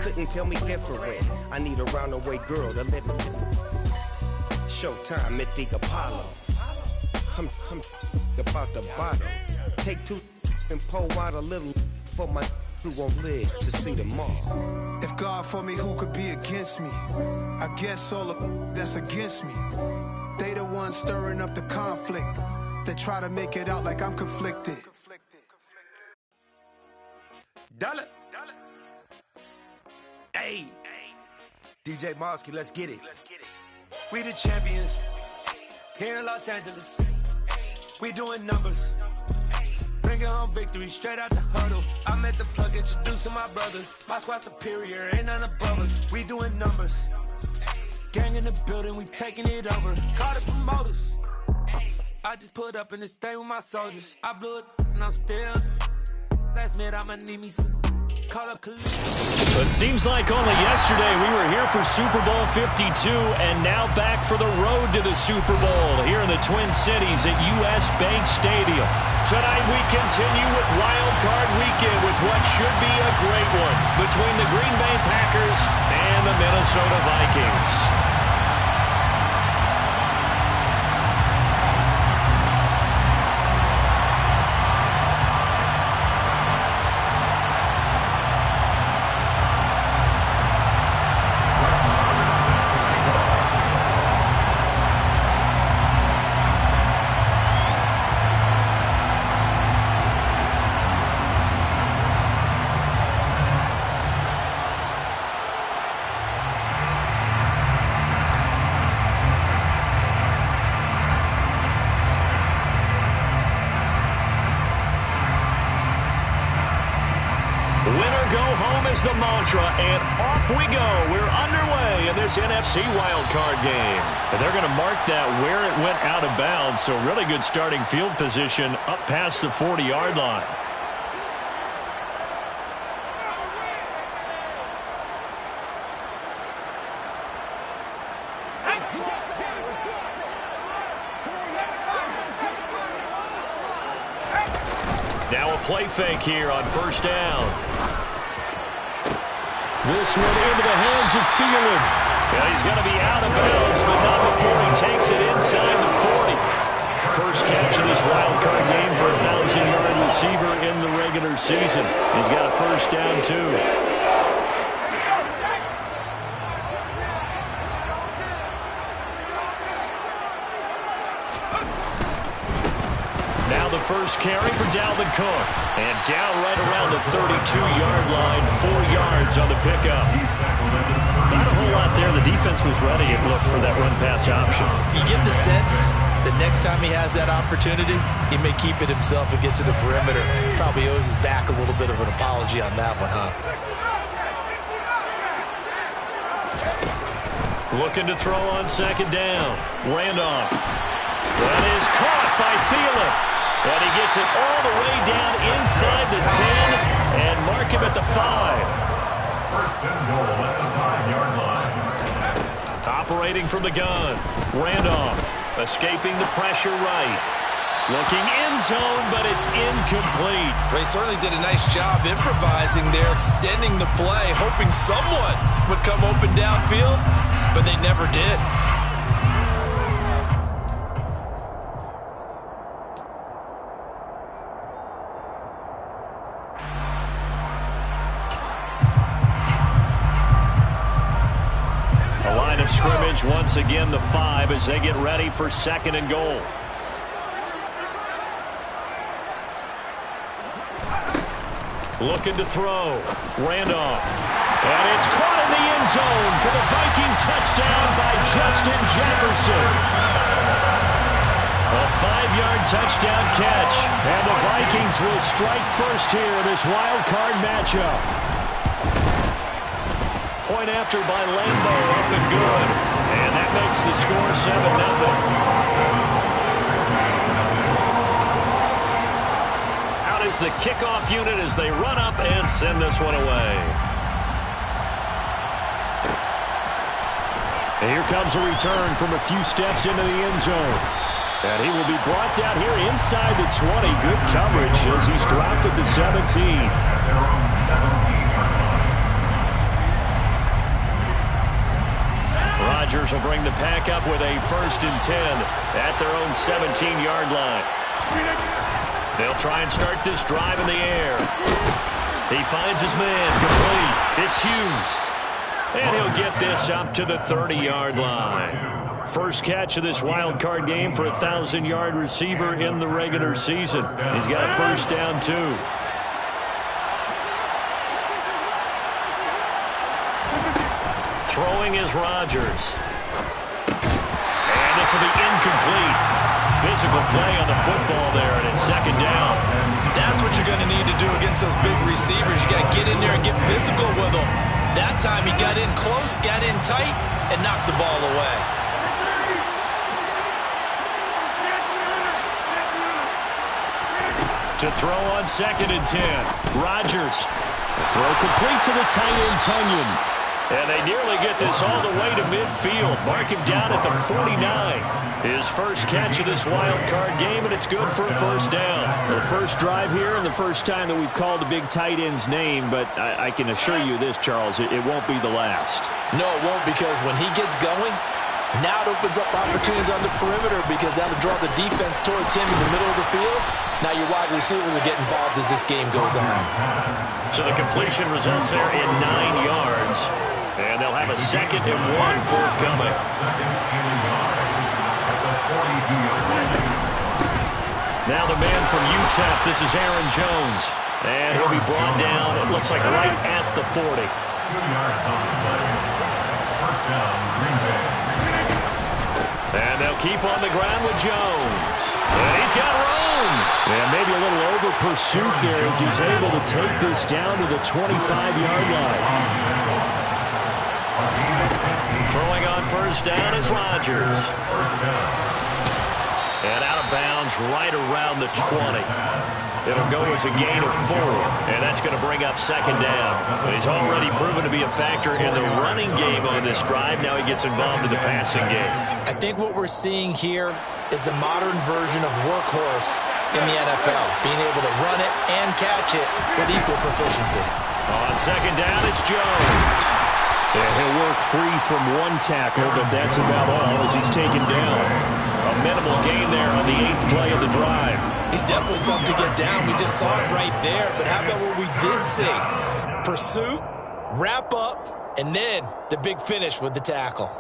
couldn't tell me different. I need a roundaway girl to live with. Showtime, Mythic Apollo. I'm about the bottom. Take two and pour out a little for my who won't live to see tomorrow. If God for me, who could be against me? I guess all of that's against me. They the ones stirring up the conflict. They try to make it out like I'm conflicted. Dollar. Hey, DJ Mosky, let's get it. We the champions here in Los Angeles. We doing numbers. Bringing home victory straight out the huddle. I met the plug, introduced to my brothers. My squad superior, ain't none above us. We doing numbers. Gang in the building, we taking it over. Call the promoters. I just put up in this thing with my soldiers. I blew it and I'm still. Last minute I'ma need me some. It seems like only yesterday we were here for Super Bowl 52 and now back for the road to the Super Bowl here in the Twin Cities at US Bank Stadium. Tonight we continue with Wild Card Weekend with what should be a great one between the Green Bay Packers and the Minnesota Vikings. The mantra, and off we go. We're underway in this NFC wildcard game. And they're going to mark that where it went out of bounds, so really good starting field position up past the 40-yard line. Now a play fake here on first down. This one into the hands of Thielen. Yeah, he's going to be out of bounds, but not before he takes it inside the 40. First catch of this wild card game for a 1,000-yard receiver in the regular season. He's got a first down, too. Now the first carry for Dalvin Cook. And down right around the 32-yard line, 4 yards on the pickup. Not a whole lot there. The defense was ready, it looked, for that run-pass option. You get the sense that next time he has that opportunity, he may keep it himself and get to the perimeter. Probably owes his back a little bit of an apology on that one, huh? Looking to throw on second down. Randolph. That is caught by Thielen. And he gets it all the way down inside the 10 and mark him at the 5. First and goal at the 5-yard line. Operating from the gun. Randolph escaping the pressure right. Looking end zone, but it's incomplete. They certainly did a nice job improvising there, extending the play, hoping someone would come open downfield, but they never did. Scrimmage once again, the 5 as they get ready for second and goal. Looking to throw. Randolph. And it's caught in the end zone for the Viking touchdown by Justin Jefferson. A 5-yard touchdown catch. And the Vikings will strike first here in this wild card matchup. Point after by Lambo, up and good. And that makes the score 7-0. Out is the kickoff unit as they run up and send this one away. And here comes a return from a few steps into the end zone. And he will be brought down here inside the 20. Good coverage as he's dropped at the 17. Chargers will bring the pack up with a 1st and 10 at their own 17-yard line. They'll try and start this drive in the air. He finds his man, complete. It's Hughes. And he'll get this up to the 30-yard line. First catch of this wild card game for a 1,000-yard receiver in the regular season. He's got a 1st down, too. Throwing is Rodgers. And this will be incomplete. Physical play on the football there, and it's 2nd down. That's what you're going to need to do against those big receivers. You got to get in there and get physical with them. That time he got in close, got in tight, and knocked the ball away. To throw on 2nd and 10. Rodgers. Throw complete to the tight end, Tunyon. And they nearly get this all the way to midfield. Mark him down at the 49. His first catch of this wild card game, and it's good for a 1st down. The first drive here and the first time that we've called the big tight end's name, but I can assure you this, Charles, it won't be the last. No, it won't, because when he gets going, now it opens up opportunities on the perimeter because that'll draw the defense towards him in the middle of the field. Now your wide receivers will get involved as this game goes on. So the completion results there in 9 yards. And they'll have a 2nd and 1 forthcoming. Now the man from UTEP, this is Aaron Jones. And he'll be brought down, it looks like right at the 40. 2 yards on the play. 1st down, Green Bay. And they'll keep on the ground with Jones. And he's got room. And maybe a little over pursuit there as he's able to take this down to the 25-yard line. Throwing on 1st down is Rodgers. And out of bounds right around the 20. It'll go as a gain of 4. And that's going to bring up 2nd down. He's already proven to be a factor in the running game on this drive. Now he gets involved in the passing game. I think what we're seeing here is the modern version of workhorse in the NFL. Being able to run it and catch it with equal proficiency. On 2nd down, it's Jones. Yeah, he'll work free from 1 tackle, but that's about all as he's taken down. A minimal gain there on the 8th play of the drive. He's definitely tough to get down. We just saw it right there. But how about what we did see? Pursuit, wrap up, and then the big finish with the tackle.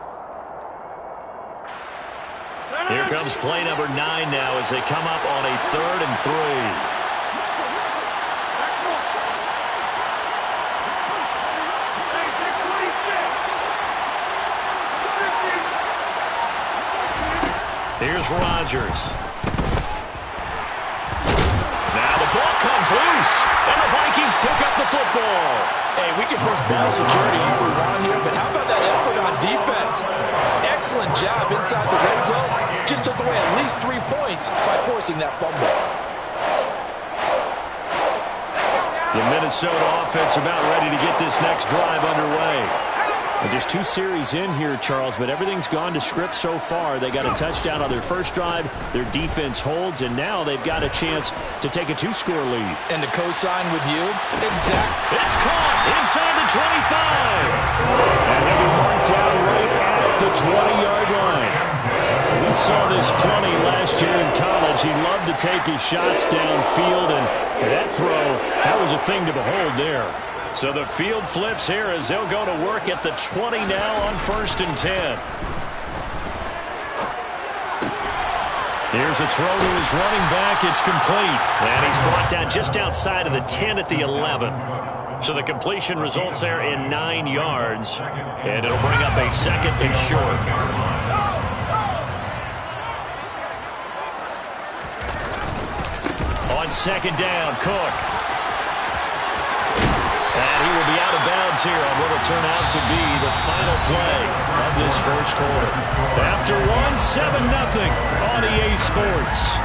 Here comes play number 9 now as they come up on a 3rd and 3. Here's Rodgers. Now the ball comes loose, and the Vikings pick up the football. Hey, we can push ball security all we want here, but how about that effort on defense? Excellent job inside the red zone. Just took away at least 3 points by forcing that fumble. The Minnesota offense about ready to get this next drive underway. Well, just 2 series in here, Charles, but everything's gone to script so far. They got a touchdown on their first drive. Their defense holds, and now they've got a chance to take a 2-score lead. And to co-sign with you? Exactly. It's caught inside the 25. And they'll be marked down right at the 20-yard line. We saw this plenty last year in college. He loved to take his shots downfield, and that throw, that was a thing to behold there. So the field flips here as they'll go to work at the 20 now on 1st and 10. Here's a throw to his running back. It's complete. And he's brought down just outside of the 10 at the 11. So the completion results there in 9 yards. And it'll bring up a 2nd and short. On 2nd down, Cook. And he will be out of bounds here on what will turn out to be the final play of this first quarter. After 1-7-0 on EA Sports.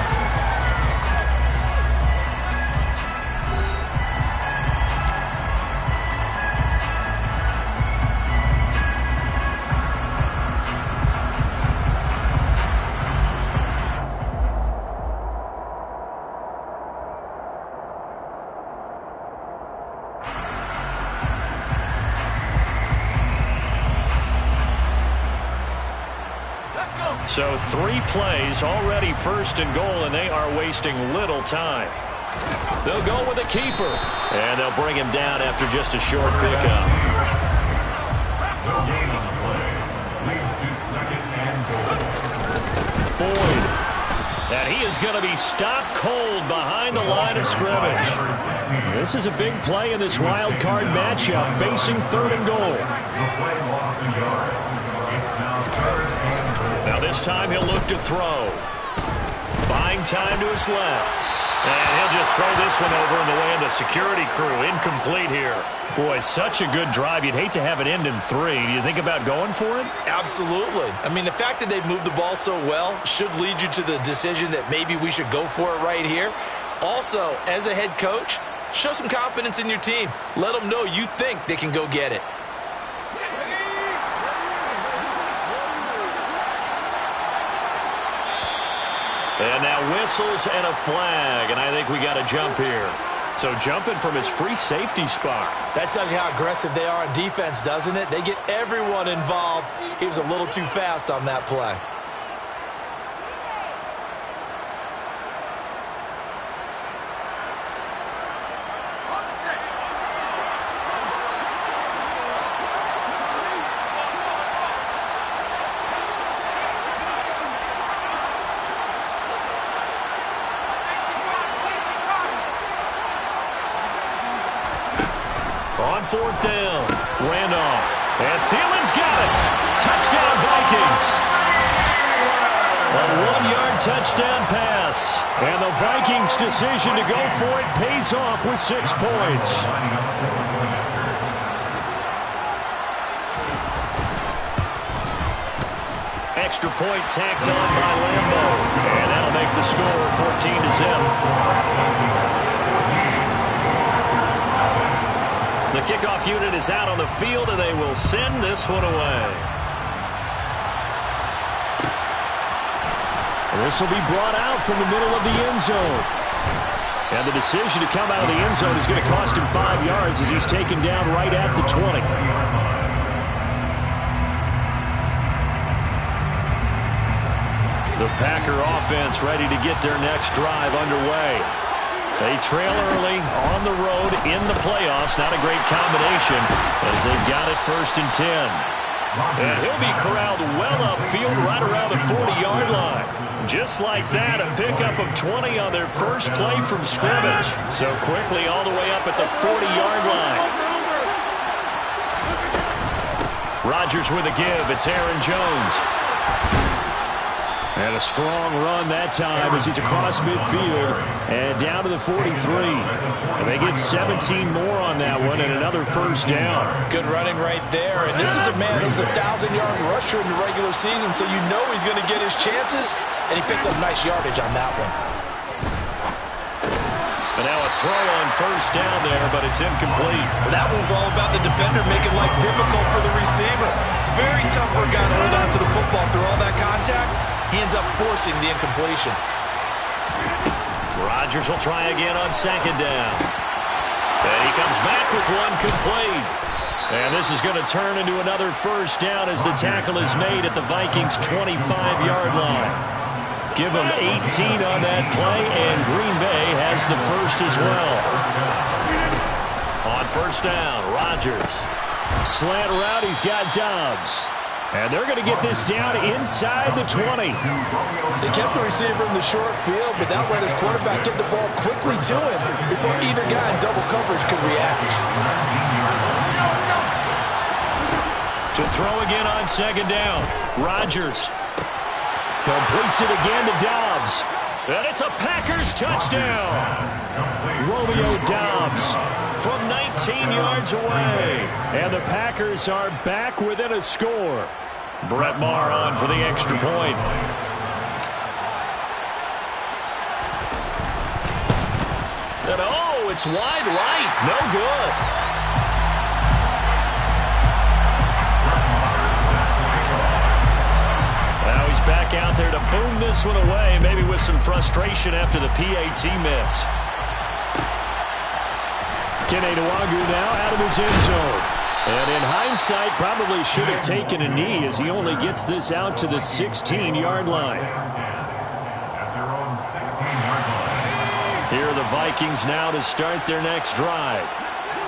So 3 plays already first and goal, and they are wasting little time. They'll go with a keeper, and they'll bring him down after just a short pickup. No gain on the play. Leads to second and goal. Boyd. And he is going to be stopped cold behind the line of scrimmage. This is a big play in this wild card matchup, facing 3rd and goal. The play lost a yard. It's now 3rd and goal. Now this time he'll look to throw. Buying time to his left. And he'll just throw this one over in the way of the security crew. Incomplete here. Boy, such a good drive. You'd hate to have it end in 3. Do you think about going for it? Absolutely. I mean, the fact that they've moved the ball so well should lead you to the decision that maybe we should go for it right here. Also, as a head coach, show some confidence in your team. Let them know you think they can go get it. And now whistles and a flag, and I think we got a jump here. So jumping from his free safety spot. That tells you how aggressive they are on defense, doesn't it? They get everyone involved. He was a little too fast on that play. On 4th down, Randolph. And Thielen's got it. Touchdown, Vikings. A 1-yard touchdown pass. And the Vikings' decision to go for it pays off with 6 points. Extra point tacked on by Lambo. And that'll make the score 14-0. The kickoff unit is out on the field, and they will send this one away. This will be brought out from the middle of the end zone. And the decision to come out of the end zone is going to cost him 5 yards as he's taken down right at the 20. The Packer offense ready to get their next drive underway. They trail early on the road in the playoffs. Not a great combination as they've got it 1st and 10. And he'll be corralled well upfield right around the 40-yard line. Just like that, a pickup of 20 on their first play from scrimmage. So quickly all the way up at the 40-yard line. Rodgers with a give. It's Aaron Jones. And a strong run that time as he's across midfield and down to the 43. And they get 17 more on that one and another 1st down. Good running right there. And this is a man who's a 1,000-yard rusher in the regular season, so you know he's going to get his chances, and he picks up nice yardage on that one. And now a throw on 1st down there, but it's incomplete. Well, that one's all about the defender making life difficult for the receiver. Very tough for a guy to hold on to the football through all that contact. He ends up forcing the incompletion. Rodgers will try again on 2nd down. And he comes back with one complete. And this is going to turn into another 1st down as the tackle is made at the Vikings' 25-yard line. Give them 18 on that play, and Green Bay has the 1st as well. On 1st down, Rodgers. Slant route, he's got Dobbs. And they're going to get this down inside the 20. They kept the receiver in the short field, but that let his quarterback get the ball quickly to him before either guy in double coverage could react. To throw again on 2nd down, Rodgers. Completes it again to Dobbs. And it's a Packers touchdown. Romeo Dobbs from 19 yards away. And the Packers are back within a score. Brett Maher on for the extra point. And oh, it's wide right. No good. Now he's back out there to boom this one away, maybe with some frustration after the PAT miss. Kene Nwangwu now out of his end zone. And in hindsight, probably should have taken a knee as he only gets this out to the 16-yard line. Here are the Vikings now to start their next drive.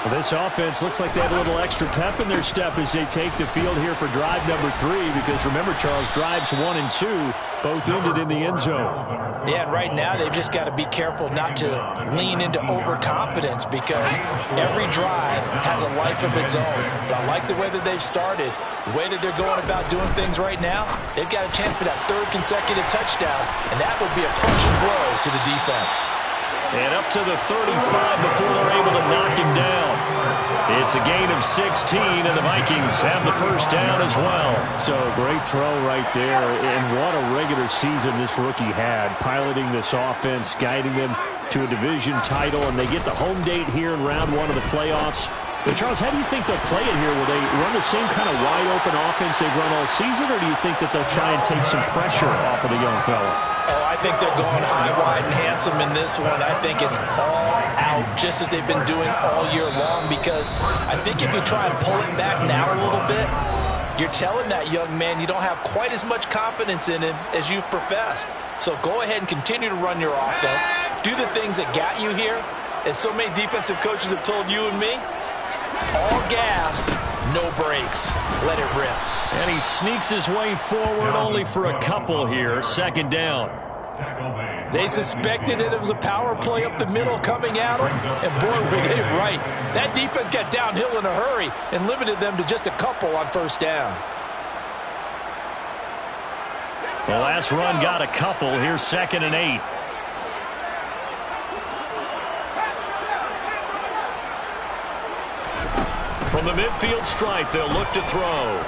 Well, this offense looks like they have a little extra pep in their step as they take the field here for drive number 3, because remember, Charles, drives 1 and 2 both ended in the end zone. Yeah, and right now they've just got to be careful not to lean into overconfidence, because every drive has a life of its own. But I like the way that they've started, the way that they're going about doing things right now. They've got a chance for that 3rd consecutive touchdown, and that would be a crushing blow to the defense. And up to the 35 before they're able to knock him down. It's a gain of 16, and the Vikings have the first down as well. So great throw right there, and what a regular season this rookie had, piloting this offense, guiding them to a division title, and they get the home date here in round 1 of the playoffs. But Charles, how do you think they'll play it here? Will they run the same kind of wide-open offense they've run all season, or do you think that they'll try and take some pressure off of the young fella? Oh, I think they're going high, wide, and handsome in this one. I think it's all out, just as they've been doing all year long, because I think if you try and pull it back now a little bit, you're telling that young man you don't have quite as much confidence in him as you've professed. So go ahead and continue to run your offense. Do the things that got you here. As so many defensive coaches have told you and me, all gas, no brakes. Let it rip. And he sneaks his way forward only for a couple here. 2nd down. They suspected that it was a power play up the middle coming at them, and boy, were they right. That defense got downhill in a hurry and limited them to just a couple on 1st down. The last run got a couple. Here's 2nd and 8. From the midfield stripe, they'll look to throw.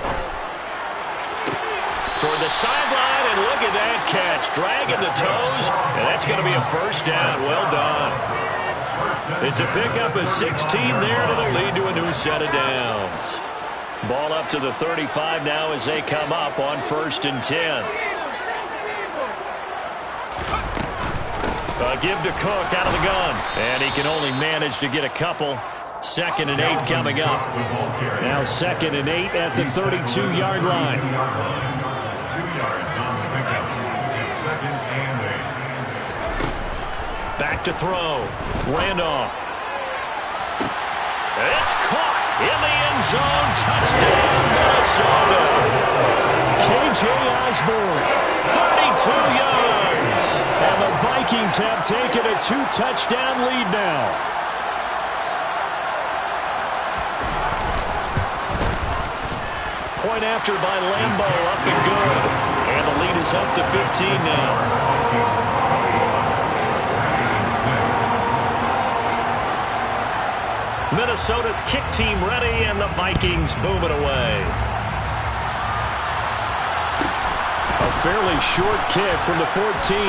Toward the sideline, and look at that catch. Dragging the toes, and that's going to be a 1st down. Well done. It's a pickup of 16 there that'll lead to a new set of downs. Ball up to the 35 now as they come up on 1st and 10. A give to Cook out of the gun, and he can only manage to get a couple. 2nd and 8 coming up. Now 2nd and 8 at the 32-yard line. 2 yards on the pickup. It's 2nd and 8. Back to throw. Randolph. It's caught in the end zone. Touchdown, Minnesota. K.J. Osborne, 32 yards. And the Vikings have taken a 2-touchdown lead now. Point after by Lambo, up and good. And the lead is up to 15 now. Minnesota's kick team ready, and the Vikings boom it away. A fairly short kick from the 14.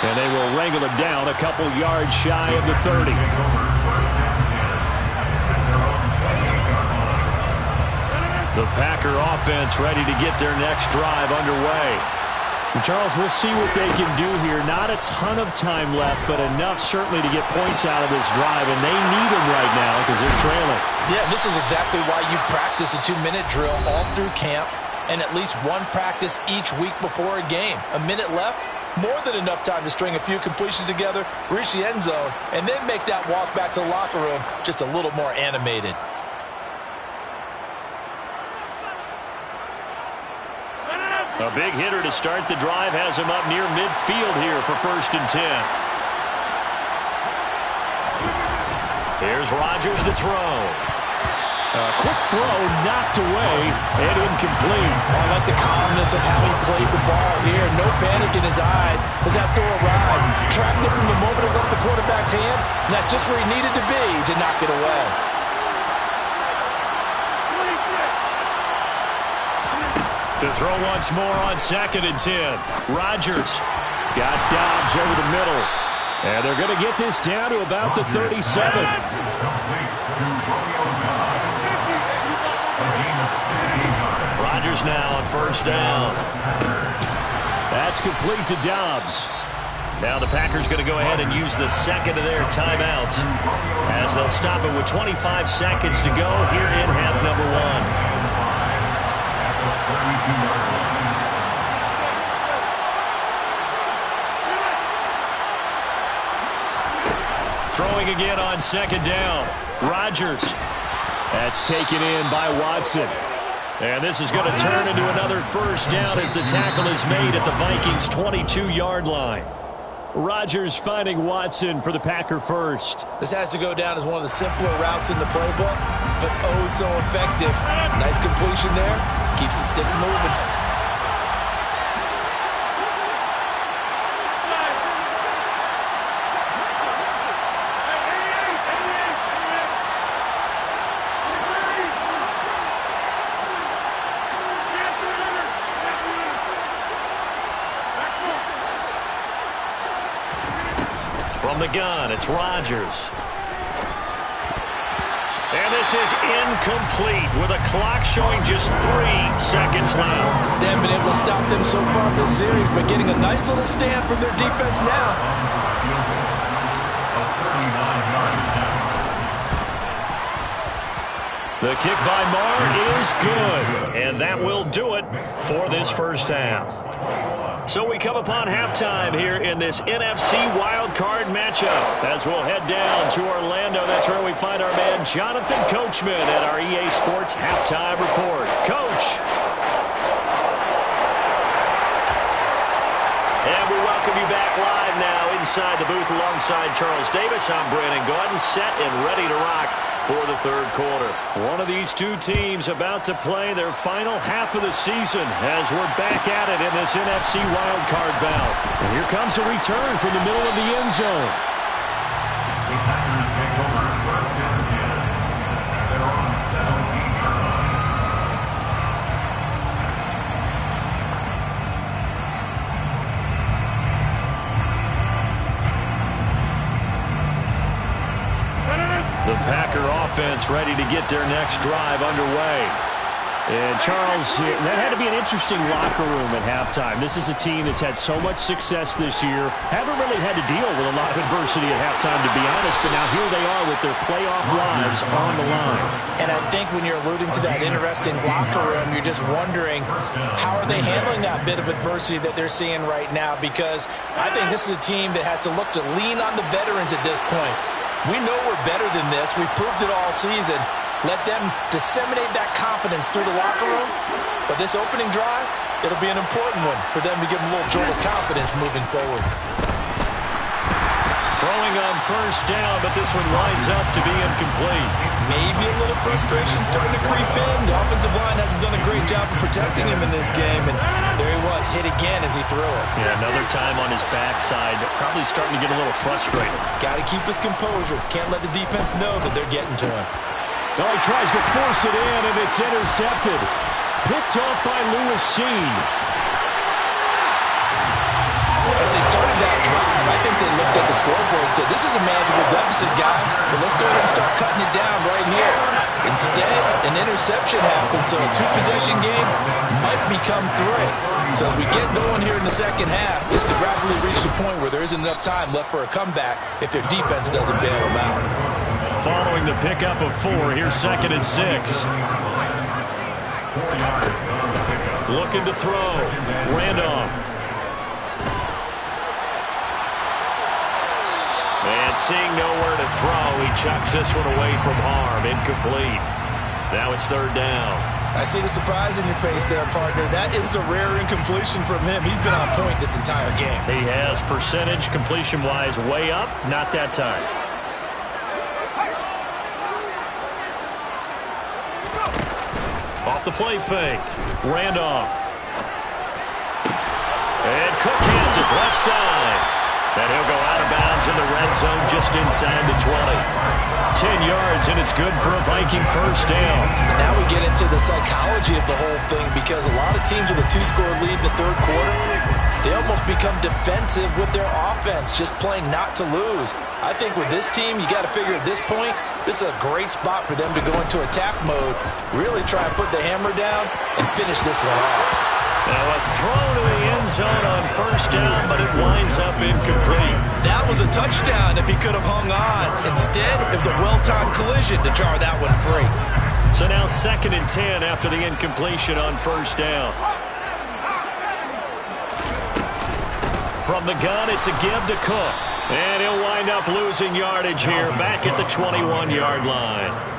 And they will wrangle it down a couple yards shy of the 30. The Packer offense ready to get their next drive underway. And Charles, we'll see what they can do here. Not a ton of time left, but enough certainly to get points out of this drive, and they need them right now because they're trailing. Yeah, this is exactly why you practice a 2-minute drill all through camp, and at least one practice each week before a game. A minute left, more than enough time to string a few completions together, reach the end zone, and then make that walk back to the locker room just a little more animated. A big hitter to start the drive has him up near midfield here for 1st and 10. Here's Rodgers to throw. A quick throw knocked away and incomplete. I like the calmness of how he played the ball here. No panic in his eyes as that throw arrived. Tracked it from the moment it left the quarterback's hand, and that's just where he needed to be to knock it away. To throw once more on 2nd and 10. Rodgers got Dobbs over the middle. And they're going to get this down to about the 37. Rodgers now on 1st down. That's complete to Dobbs. Now the Packers going to go ahead and use the second of their timeouts as they'll stop it with 25 seconds to go here in half number 1. Throwing again on second down. Rodgers. That's taken in by Watson. And this is going to turn into another first down as the tackle is made at the Vikings' 22-yard line. Rodgers finding Watson for the Packer first. This has to go down as one of the simpler routes in the playbook, but oh so effective. Nice completion there. Keeps the sticks moving. From the gun, it's Rodgers. And this is incomplete with a clock showing just 3 seconds left. They haven't been able to stop them so far this series, but getting a nice little stand from their defense now. The kick by Marr is good, and that will do it for this first half. So we come upon halftime here in this NFC wildcard matchup as we'll head down to Orlando. That's where we find our man Jonathan Coachman at our EA Sports Halftime Report. Coach. And we welcome you back live now inside the booth alongside Charles Davis. I'm Brandon Gaudin, set and ready to rock for the third quarter. One of these two teams about to play their final half of the season as we're back at it in this NFC wildcard bout. And here comes a return from the middle of the end zone. The Packers take over first and 10. They're on 17-yard line. The Packer offense ready to get their next drive underway. And Charles, that had to be an interesting locker room at halftime. This is a team that's had so much success this year. Haven't really had to deal with a lot of adversity at halftime, to be honest, but now here they are with their playoff lives on the line. And I think when you're alluding to that interesting locker room, you're just wondering how are they handling that bit of adversity that they're seeing right now, because I think this is a team that has to look to lean on the veterans at this point. We know we're better than this. We've proved it all season. Let them disseminate that confidence through the locker room. But this opening drive, it'll be an important one for them to give them a little jolt of confidence moving forward. Throwing on first down, but this one winds up to be incomplete. Maybe a little frustration starting to creep in. The offensive line hasn't done a great job of protecting him in this game, and there he was, hit again as he threw it. Yeah, another time on his backside, probably starting to get a little frustrated. Got to keep his composure. Can't let the defense know that they're getting to him. No, he tries to force it in, and it's intercepted. Picked off by Lewis Cine. As they started that drive, I think they looked at the scoreboard and said, this is a manageable deficit, guys, but let's go ahead and start cutting it down right here. Instead, an interception happened, so a two-possession game might become three. So as we get going here in the second half, this could rapidly reach the point where there isn't enough time left for a comeback if their defense doesn't bail them out. Following the pickup of 4, here's 2nd and 6. Looking to throw. Randolph. And seeing nowhere to throw, he chucks this one away from harm. Incomplete. Now it's 3rd down. I see the surprise in your face there, partner. That is a rare incompletion from him. He's been on point this entire game. He has percentage completion-wise way up. Not that time. Off the play fake. Randolph. And Cook has it left side. And he'll go out of bounds in the red zone just inside the 20. 10 yards, and it's good for a Viking first down. Now we get into the psychology of the whole thing, because a lot of teams with a 2-score lead in the third quarter, they almost become defensive with their offense, just playing not to lose. I think with this team, you got to figure at this point, this is a great spot for them to go into attack mode, really try and put the hammer down and finish this one off. 4th Now a throw to the end zone on first down, but it winds up incomplete. That was a touchdown if he could have hung on. Instead, it was a well-timed collision to jar that one free. So now 2nd and 10 after the incompletion on first down. From the gun, it's a give to Cook. And he'll wind up losing yardage here back at the 21-yard line.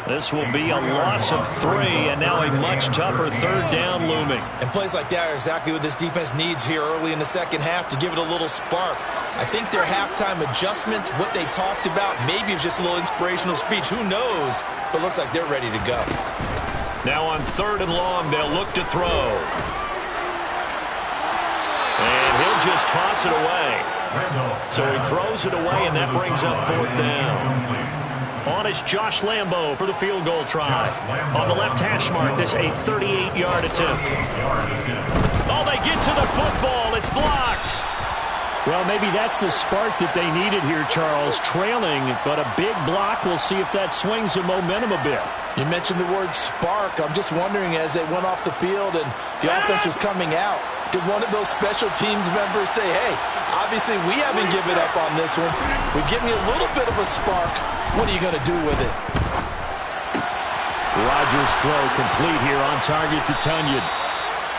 This will be a loss of 3, and now a much tougher 3rd down looming. And plays like that are exactly what this defense needs here early in the second half to give it a little spark. I think their halftime adjustments, what they talked about, maybe it was just a little inspirational speech. Who knows? But looks like they're ready to go. Now on 3rd and long, they'll look to throw. And he'll just toss it away. So he throws it away, and that brings up 4th down. On is Josh Lambo for the field goal try. On the left hash mark, this a 38-yard attempt. Oh, they get to the football. It's blocked. Well, maybe that's the spark that they needed here, Charles. Trailing, but a big block. We'll see if that swings the momentum a bit. You mentioned the word spark. I'm just wondering, as they went off the field and the offense was coming out, did one of those special teams members say, hey, obviously we haven't given up on this one. We've given you a little bit of a spark. What are you going to do with it? Rodgers' throw complete here on target to Tunyon.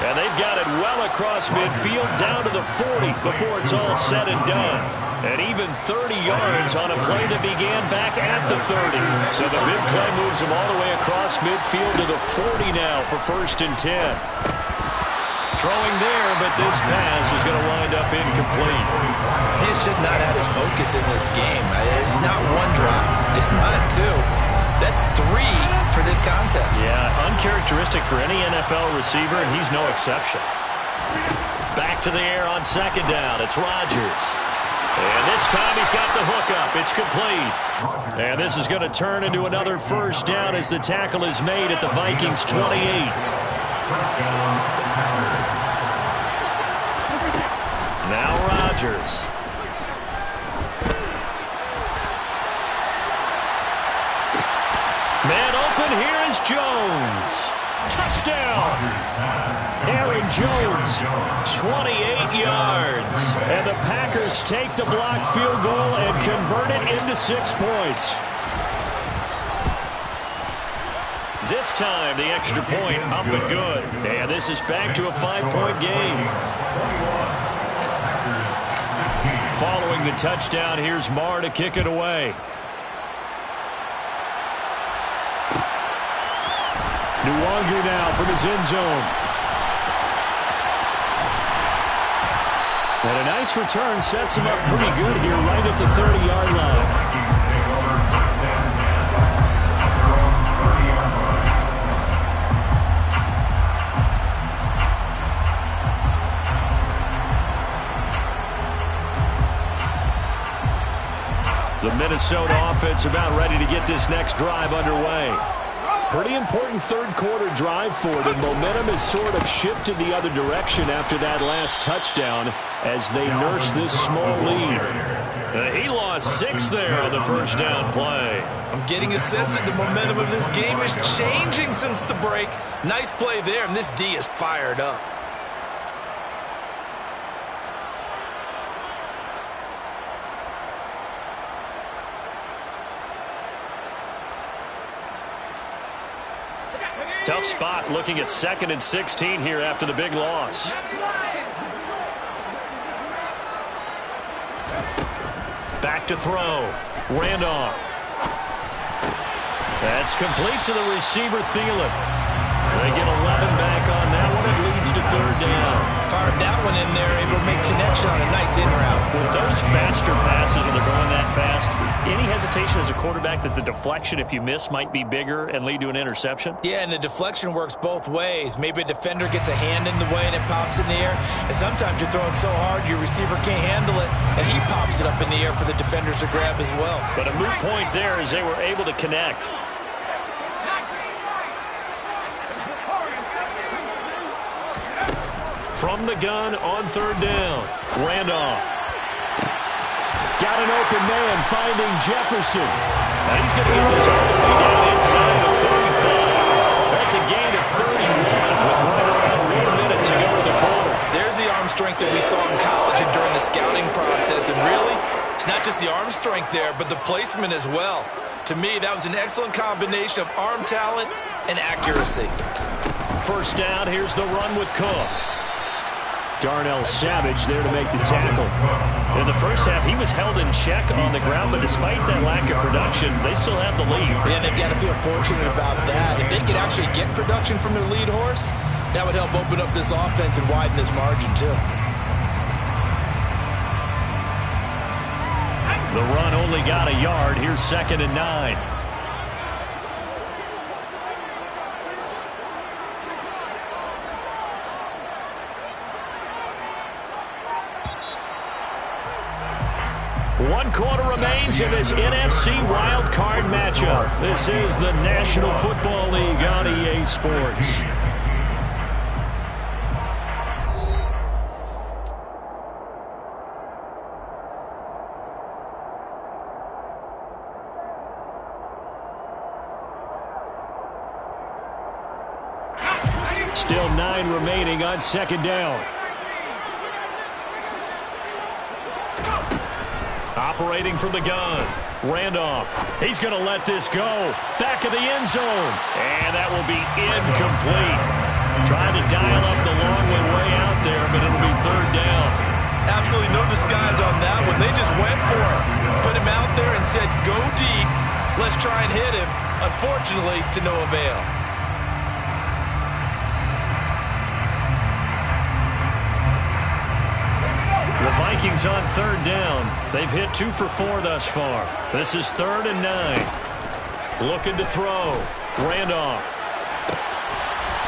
And they've got it well across midfield down to the 40 before it's all said and done. And even 30 yards on a play that began back at the 30. So the big play moves them all the way across midfield to the 40 now for 1st and 10. Throwing there, but this pass is going to wind up incomplete. He's just not at his focus in this game. It's not one drop. It's not 2. That's 3 for this contest. Yeah, uncharacteristic for any NFL receiver, and he's no exception. Back to the air on 2nd down. It's Rodgers. And this time he's got the hook up. It's complete. And this is going to turn into another 1st down as the tackle is made at the Vikings 28. Now Rodgers. Man open, here is Jones. Touchdown. Aaron Jones, 28 yards. And the Packers take the block field goal and convert it into 6 points. This time, the extra point up and good. And this is back to a 5-point game. Following the touchdown, here's Marr to kick it away. Nwangu now from his end zone. And a nice return sets him up pretty good here right at the 30-yard line. The Minnesota offense about ready to get this next drive underway. Pretty important 3rd quarter drive for them. Momentum has sort of shifted the other direction after that last touchdown as they nurse this small lead. He lost 6 there on the 1st down play. I'm getting a sense that the momentum of this game is changing since the break. Nice play there, and this D is fired up. Tough spot looking at 2nd and 16 here after the big loss. Back to throw. Randolph. That's complete to the receiver, Thielen. They get 11 back on that one. It leads to 3rd down. Fired that one in there, able to make connection on a nice in route. With those faster passes when they're going that fast, any hesitation as a quarterback that the deflection, if you miss, might be bigger and lead to an interception? Yeah, and the deflection works both ways. Maybe a defender gets a hand in the way and it pops in the air. And sometimes you're throwing so hard your receiver can't handle it, and he pops it up in the air for the defenders to grab as well. But a moot point there as they were able to connect. From the gun on 3rd down. Randolph. Got an open man finding Jefferson. And he's going to get this all the way down inside the 35. That's a gain of 31 with right around 1 minute to go. but the placement as well. To me, that was an excellent combination of arm talent and accuracy. First down, here's the run with Cook. Darnell Savage there to make the tackle. In the first half, he was held in check on the ground, but despite that lack of production, they still have the lead. Yeah, they've got to feel fortunate about that. If they could actually get production from their lead horse, that would help open up this offense and widen this margin, too. The run only got a yard. Here's 2nd and 9. One quarter remains in this NFC Wild Card matchup. This is the National Football League on EA Sports. Still 9 remaining on 2nd down. Operating from the gun. Randolph. He's going to let this go. Back of the end zone. And that will be incomplete. Trying to dial up the long way out there, but it'll be 3rd down. Absolutely no disguise on that one. They just went for it. Put him out there and said, go deep. Let's try and hit him. Unfortunately, to no avail. The Vikings on 3rd down. They've hit 2 for 4 thus far. This is 3rd and 9. Looking to throw. Randolph.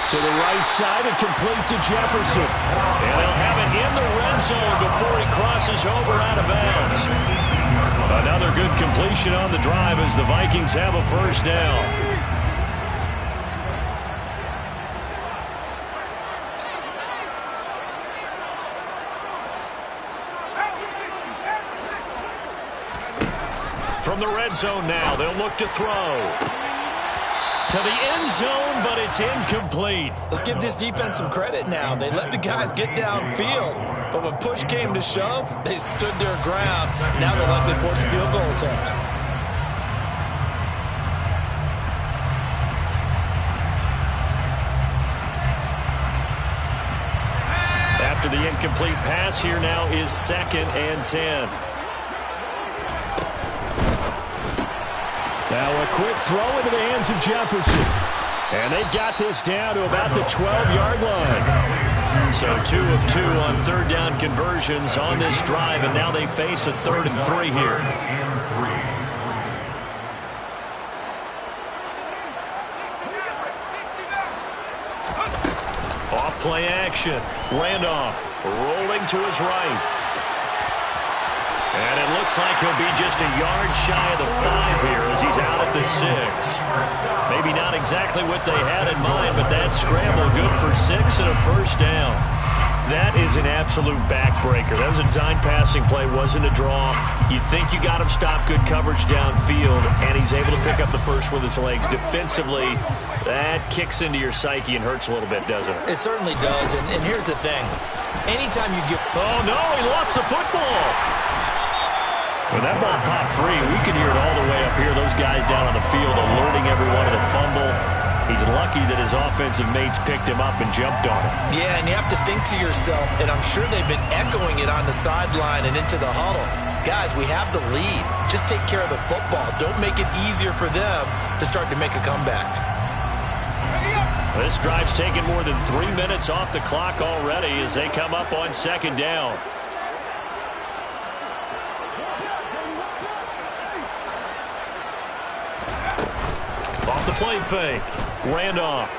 To the right side and complete to Jefferson. And they'll have it in the red zone before he crosses over out of bounds. Another good completion on the drive as the Vikings have a 1st down. From the red zone now, they'll look to throw. To the end zone, but it's incomplete. Let's give this defense some credit now. They let the guys get downfield, but when push came to shove, they stood their ground. Now they'll likely force a field goal attempt. After the incomplete pass, here now is 2nd and 10. Now a quick throw into the hands of Jefferson. And they've got this down to about the 12-yard line. So 2 of 2 on 3rd down conversions on this drive, and now they face a 3rd and 3 here. Off play action. Randolph rolling to his right. And it looks like he'll be just a yard shy of the 5 here as he's out at the 6. Maybe not exactly what they had in mind, but that scramble good for 6 and a 1st down. That is an absolute backbreaker. That was a design passing play, wasn't a draw. You think you got him stopped, good coverage downfield, and he's able to pick up the 1st with his legs. Defensively, that kicks into your psyche and hurts a little bit, doesn't it? It certainly does, and here's the thing. Anytime you get... Oh, no, he lost the football. When that ball popped free, we could hear it all the way up here. Those guys down on the field alerting everyone of the fumble. He's lucky that his offensive mates picked him up and jumped on him. Yeah, and you have to think to yourself, and I'm sure they've been echoing it on the sideline and into the huddle. Guys, we have the lead. Just take care of the football. Don't make it easier for them to start to make a comeback. This drive's taken more than 3 minutes off the clock already as they come up on 2nd down. Off the play fake. Randolph.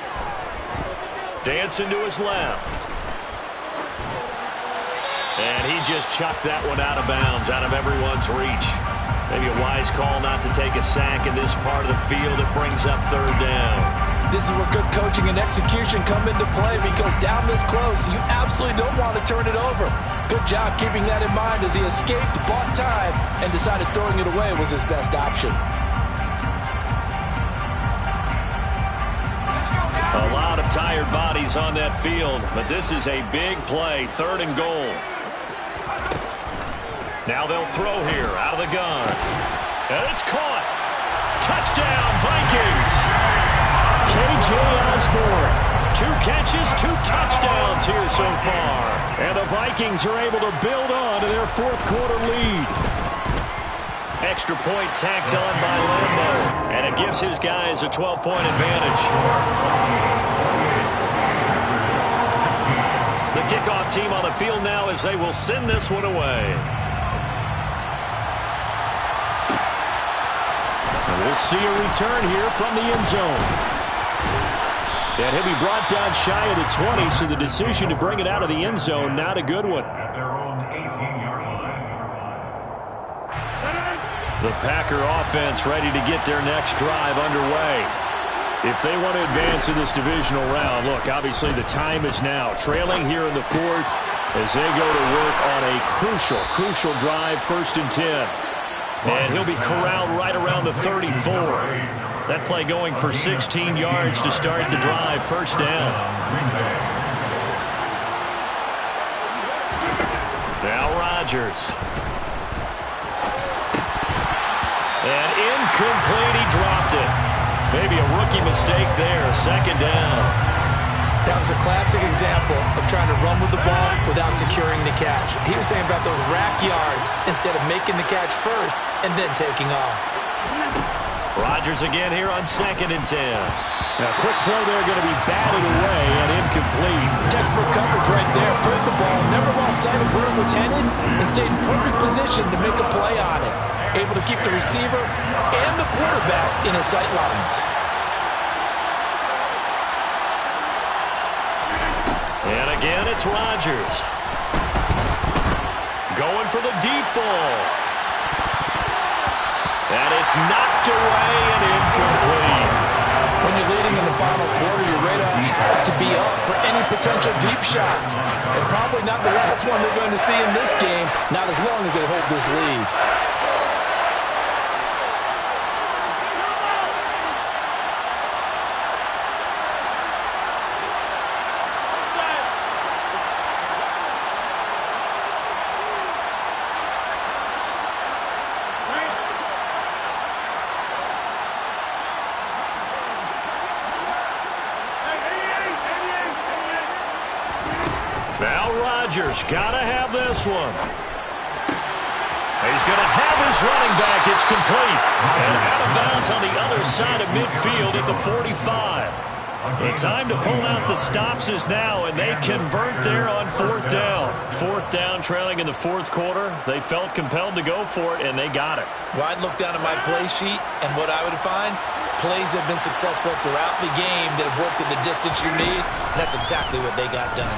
Dancing to his left. And he just chucked that one out of bounds, out of everyone's reach. Maybe a wise call not to take a sack in this part of the field. It brings up 3rd down. This is where good coaching and execution come into play, because down this close, you absolutely don't want to turn it over. Good job keeping that in mind as he escaped, bought time, and decided throwing it away was his best option. A lot of tired bodies on that field, but this is a big play, 3rd and goal. Now they'll throw here out of the gun. And it's caught. Touchdown, Vikings. K.J. Osborne. 2 catches, 2 touchdowns here so far. And the Vikings are able to build on to their fourth quarter lead. Extra point tacked on by Lambo. And it gives his guys a 12-point advantage. The kickoff team on the field now as they will send this one away. And we'll see a return here from the end zone. And he'll be brought down shy of the 20, so the decision to bring it out of the end zone, not a good one. At their own 18-yard line. The Packer offense ready to get their next drive underway. If they want to advance in this divisional round, look, obviously the time is now. Trailing here in the fourth as they go to work on a crucial drive, 1st and 10. And he'll be corralled right around the 34. That play going for 16 yards to start the drive, 1st down. Now Rodgers. And incomplete, he dropped it. Maybe a rookie mistake there, 2nd down. That was a classic example of trying to run with the ball without securing the catch. He was thinking about those rack yards instead of making the catch first and then taking off. Rodgers again here on 2nd and 10. Now, quick throw there, going to be batted away and incomplete. Textbook coverage right there. Pulled the ball, never lost sight of where it was headed, and stayed in perfect position to make a play on it. Able to keep the receiver and the quarterback in his sight lines. And again, it's Rodgers. Going for the deep ball. And it's knocked away and incomplete. When you're leading in the final quarter, your radar has to be up for any potential deep shots. And probably not the last one they're going to see in this game, not as long as they hold this lead. Rodgers gotta have this one. He's going to have his running back. It's complete. And out of bounds on the other side of midfield at the 45. The time to pull out the stops is now, and they convert there on 4th down. 4th down, trailing in the 4th quarter. They felt compelled to go for it, and they got it. Well, I'd look down at my play sheet, and what I would find, plays have been successful throughout the game that have worked in the distance you need. And that's exactly what they got done.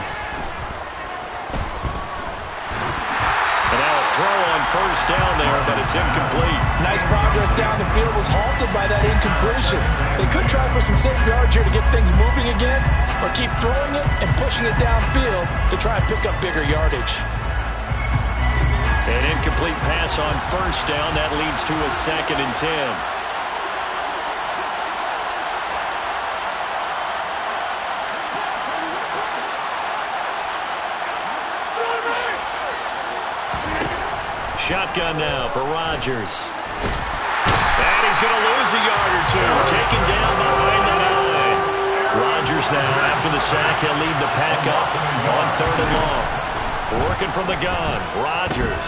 Throw on 1st down there, but it's incomplete. Nice progress down the field, was halted by that incompletion. They could try for some safe yards here to get things moving again, or keep throwing it and pushing it downfield to try and pick up bigger yardage. An incomplete pass on 1st down. That leads to a 2nd and 10. Shotgun now for Rodgers. And he's going to lose a yard or two. Taken down behind the 9. Rodgers now, after the sack, he'll lead the pack up on 3rd and long. Working from the gun, Rodgers.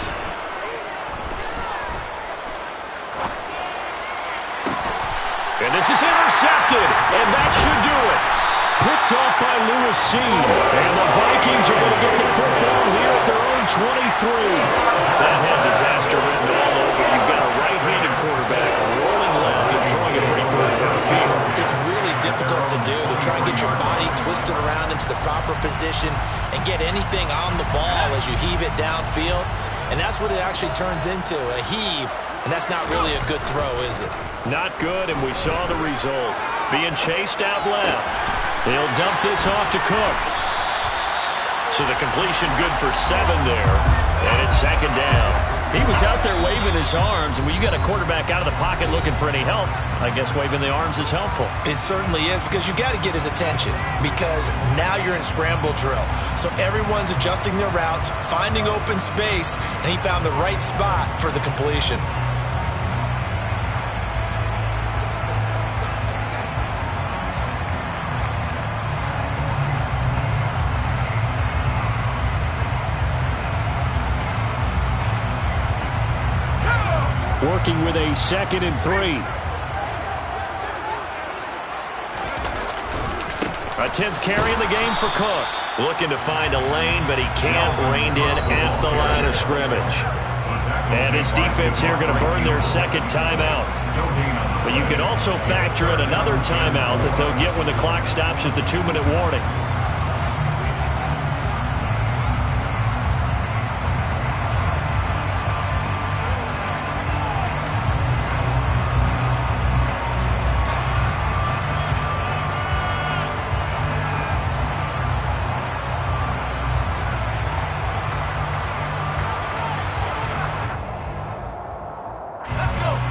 And this is intercepted, and that should do it. Picked off by Lewis Cine. And the Vikings are going to get the football here at their own 23. That had disaster written all over. You've got a right-handed quarterback rolling left and throwing it pretty far downfield. It's really difficult to do, to try and get your body twisted around into the proper position and get anything on the ball as you heave it downfield. And that's what it actually turns into, a heave. And that's not really a good throw, is it? Not good, and we saw the result. Being chased out left. They'll dump this off to Cook. So the completion good for 7 there. And it's 2nd down. He was out there waving his arms, and when you got a quarterback out of the pocket looking for any help, I guess waving the arms is helpful. It certainly is, because you got to get his attention, because now you're in scramble drill. So everyone's adjusting their routes, finding open space, and he found the right spot for the completion. working with a 2nd and 3. A 10th carry in the game for Cook. Looking to find a lane, but he can't. Reined in at the line of scrimmage. And his defense here going to burn their 2nd timeout. But you can also factor in another timeout that they'll get when the clock stops at the 2-minute warning.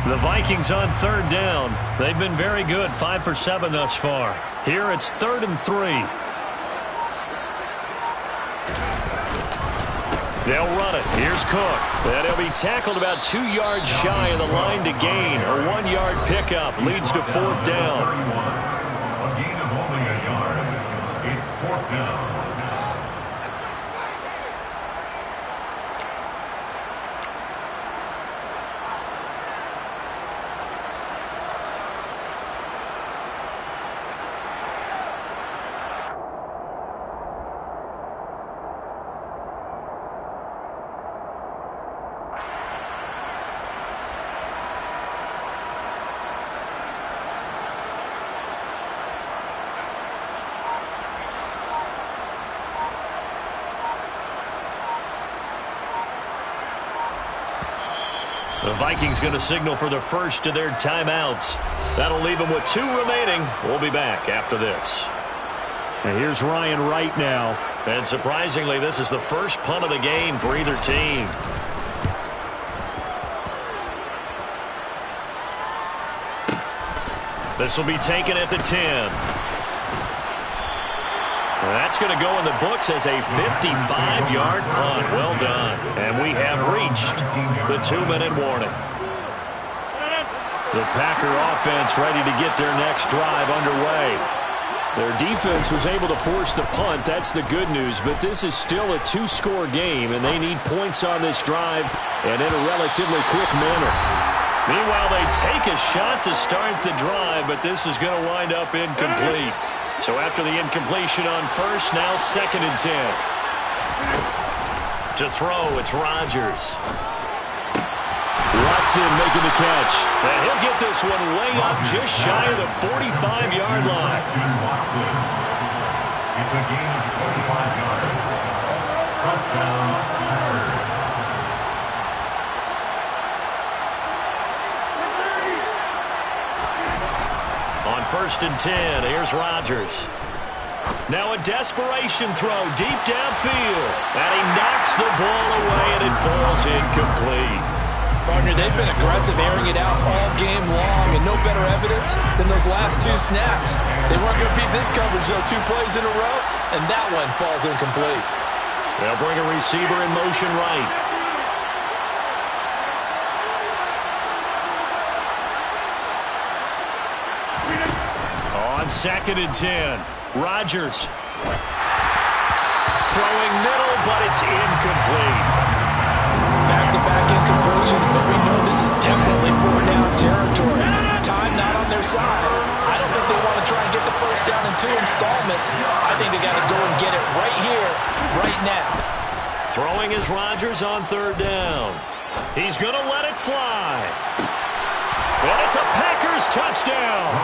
The Vikings on 3rd down. They've been very good, 5 for 7 thus far. Here it's 3rd and 3. They'll run it. Here's Cook. And he'll be tackled about 2 yards shy of the line to gain. A 1-yard pickup leads to 4th down. A gain of only a yard. It's 4th down. The Vikings going to signal for the first of their timeouts. That'll leave them with 2 remaining. We'll be back after this. And here's Ryan Wright now. And surprisingly, this is the first punt of the game for either team. This will be taken at the 10. That's going to go in the books as a 55-yard punt. Well done. And we have reached the 2-minute warning. The Packer offense ready to get their next drive underway. Their defense was able to force the punt. That's the good news. But this is still a 2-score game, and they need points on this drive and in a relatively quick manner. Meanwhile, they take a shot to start the drive, but this is going to wind up incomplete. So after the incompletion on first, now 2nd and 10. To throw, it's Rodgers. Watson making the catch. And he'll get this one way up just shy of the 45-yard line. It's a gain of 45 yards. Touchdown, Packers. On 1st and 10, here's Rodgers. Now a desperation throw deep downfield. And he knocks the ball away, and it falls incomplete. Partner, they've been aggressive, airing it out all game long, and no better evidence than those last 2 snaps. They weren't going to beat this coverage, though, 2 plays in a row, and that one falls incomplete. They'll bring a receiver in motion right. On 2nd and 10, Rodgers. Throwing middle, but it's incomplete. Back-to-back incompletions, but we know this is definitely 4-down territory. Time not on their side. I don't think they want to try and get the first down in 2 installments. I think they got to go and get it right here, right now. Throwing is Rodgers on 3rd down. He's going to let it fly. And it's a Packers touchdown.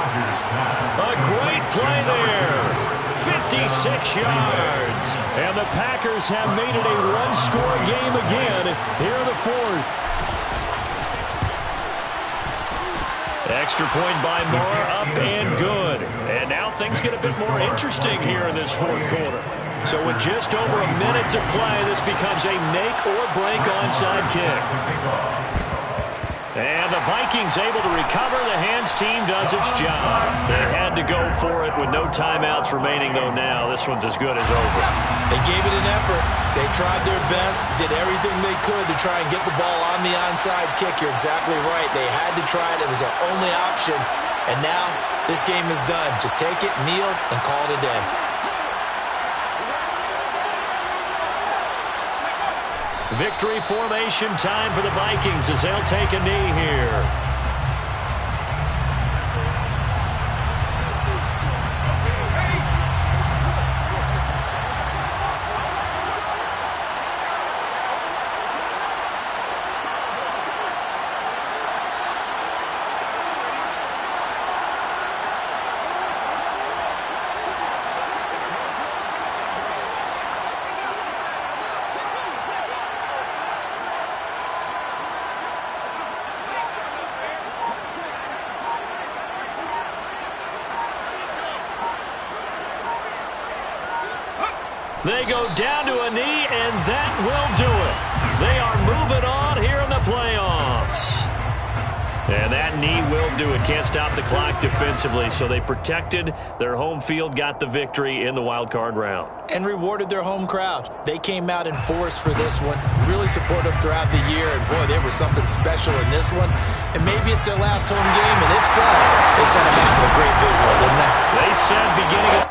A great play there. 56 yards. And the Packers have made it a 1-score game again here in the 4th. Extra point by Moore, up and good. And now things get a bit more interesting here in this 4th quarter. So with just over a minute to play, this becomes a make-or-break onside kick. And the Vikings able to recover. The hands team does its job. They had to go for it with no timeouts remaining, though now this one's as good as over. They gave it an effort. They tried their best, did everything they could to try and get the ball on the onside kick. You're exactly right. They had to try it. It was their only option. And now this game is done. Just take it, kneel, and call it a day. Victory formation time for the Vikings as they'll take a knee here. They go down to a knee, and that will do it. They are moving on here in the playoffs. And that knee will do it. Can't stop the clock defensively, so they protected their home field, got the victory in the wild card round. And rewarded their home crowd. They came out in force for this one, really supported them throughout the year, and boy, there was something special in this one. And maybe it's their last home game, and if so, they sent them out with a great visual, didn't they? They said beginning of